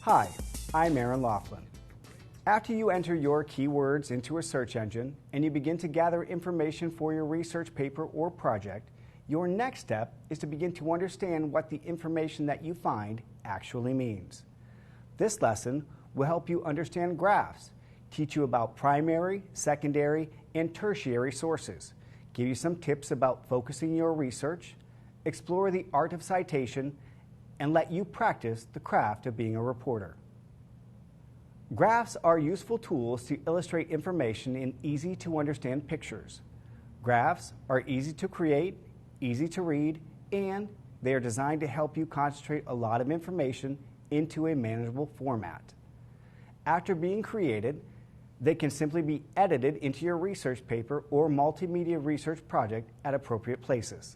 Hi, I'm Aaron Laughlin. After you enter your keywords into a search engine and you begin to gather information for your research paper or project, your next step is to begin to understand what the information that you find actually means. This lesson will help you understand graphs, teach you about primary, secondary, and tertiary sources, give you some tips about focusing your research, explore the art of citation, and let you practice the craft of being a reporter. Graphs are useful tools to illustrate information in easy-to-understand pictures. Graphs are easy to create, easy to read, and they are designed to help you concentrate a lot of information into a manageable format. After being created, they can simply be edited into your research paper or multimedia research project at appropriate places.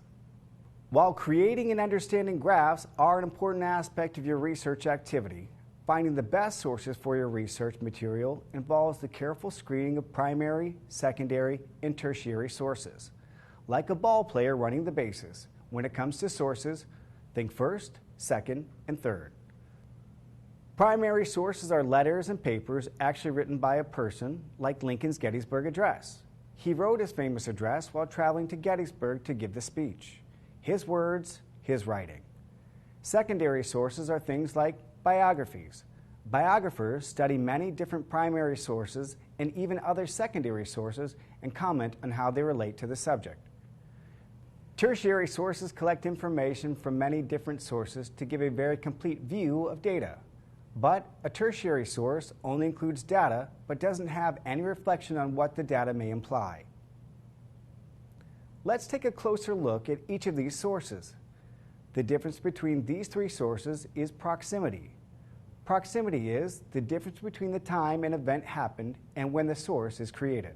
While creating and understanding graphs are an important aspect of your research activity, finding the best sources for your research material involves the careful screening of primary, secondary, and tertiary sources. Like a ball player running the bases, when it comes to sources, think first, second, and third. Primary sources are letters and papers actually written by a person, like Lincoln's Gettysburg Address. He wrote his famous address while traveling to Gettysburg to give the speech. His words, his writing. Secondary sources are things like biographies. Biographers study many different primary sources and even other secondary sources and comment on how they relate to the subject. Tertiary sources collect information from many different sources to give a very complete view of data. But a tertiary source only includes data but doesn't have any reflection on what the data may imply. Let's take a closer look at each of these sources. The difference between these three sources is proximity. Proximity is the difference between the time an event happened and when the source is created.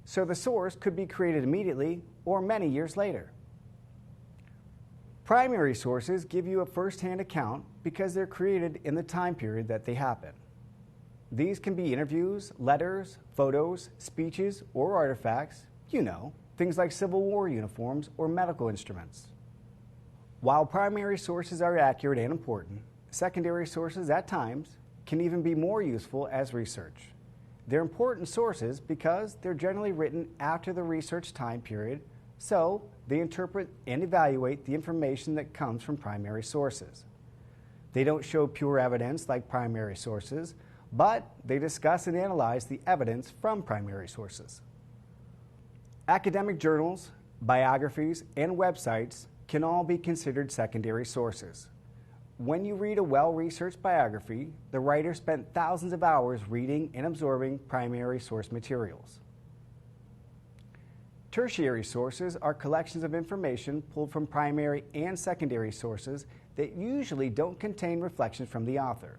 So the source could be created immediately or many years later. Primary sources give you a first-hand account because they're created in the time period that they happen. These can be interviews, letters, photos, speeches, or artifacts, things like Civil War uniforms or medical instruments. While primary sources are accurate and important, secondary sources at times can even be more useful as research. They're important sources because they're generally written after the research time period, so they interpret and evaluate the information that comes from primary sources. They don't show pure evidence like primary sources, but they discuss and analyze the evidence from primary sources. Academic journals, biographies, and websites can all be considered secondary sources. When you read a well-researched biography, the writer spent thousands of hours reading and absorbing primary source materials. Tertiary sources are collections of information pulled from primary and secondary sources that usually don't contain reflections from the author.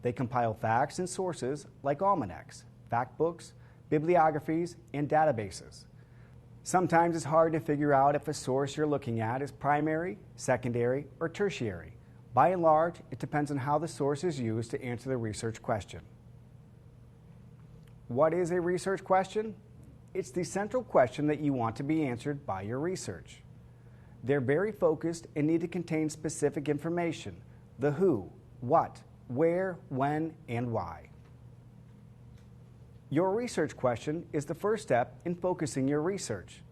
They compile facts and sources like almanacs, fact books, bibliographies, and databases. Sometimes it's hard to figure out if a source you're looking at is primary, secondary, or tertiary. By and large, it depends on how the source is used to answer the research question. What is a research question? It's the central question that you want to be answered by your research. They're very focused and need to contain specific information: the who, what, where, when, and why. Your research question is the first step in focusing your research.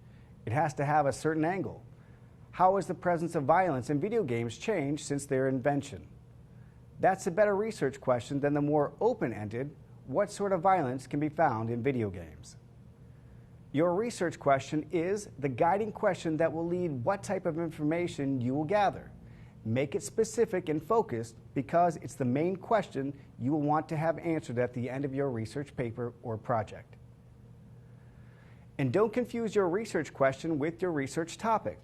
It has to have a certain angle. How has the presence of violence in video games changed since their invention? That's a better research question than the more open-ended, what sort of violence can be found in video games? Your research question is the guiding question that will lead what type of information you will gather. Make it specific and focused because it's the main question you will want to have answered at the end of your research paper or project. And don't confuse your research question with your research topic.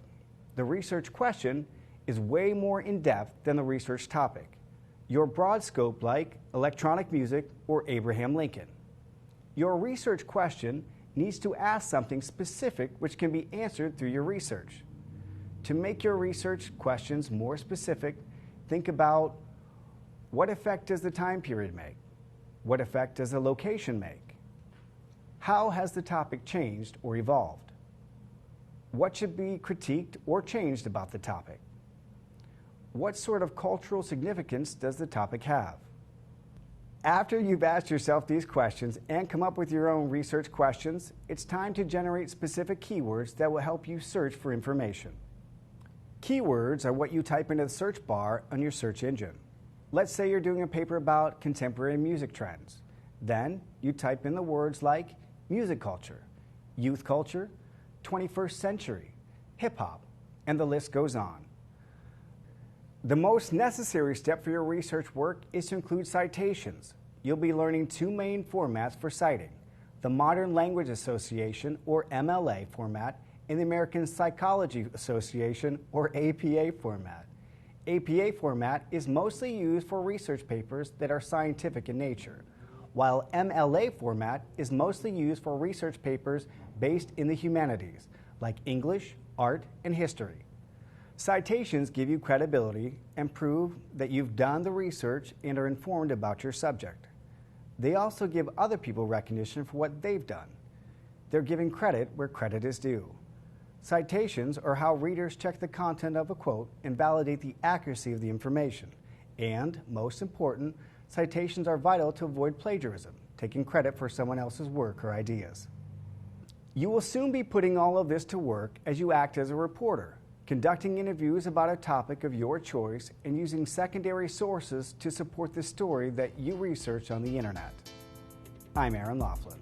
The research question is way more in-depth than the research topic. Your broad scope like electronic music or Abraham Lincoln. Your research question needs to ask something specific which can be answered through your research. To make your research questions more specific, think about what effect does the time period make? What effect does the location make? How has the topic changed or evolved? What should be critiqued or changed about the topic? What sort of cultural significance does the topic have? After you've asked yourself these questions and come up with your own research questions, it's time to generate specific keywords that will help you search for information. Keywords are what you type into the search bar on your search engine. Let's say you're doing a paper about contemporary music trends. Then you type in the words like music culture, youth culture, 21st century, hip-hop, and the list goes on. The most necessary step for your research work is to include citations. You'll be learning two main formats for citing: the Modern Language Association, or MLA format, and the American Psychology Association, or APA format. APA format is mostly used for research papers that are scientific in nature, while MLA format is mostly used for research papers based in the humanities, like English, art, and history. Citations give you credibility and prove that you've done the research and are informed about your subject. They also give other people recognition for what they've done. They're giving credit where credit is due. Citations are how readers check the content of a quote and validate the accuracy of the information. And, most important, citations are vital to avoid plagiarism, taking credit for someone else's work or ideas. You will soon be putting all of this to work as you act as a reporter, conducting interviews about a topic of your choice and using secondary sources to support the story that you research on the internet. I'm Aaron Laughlin.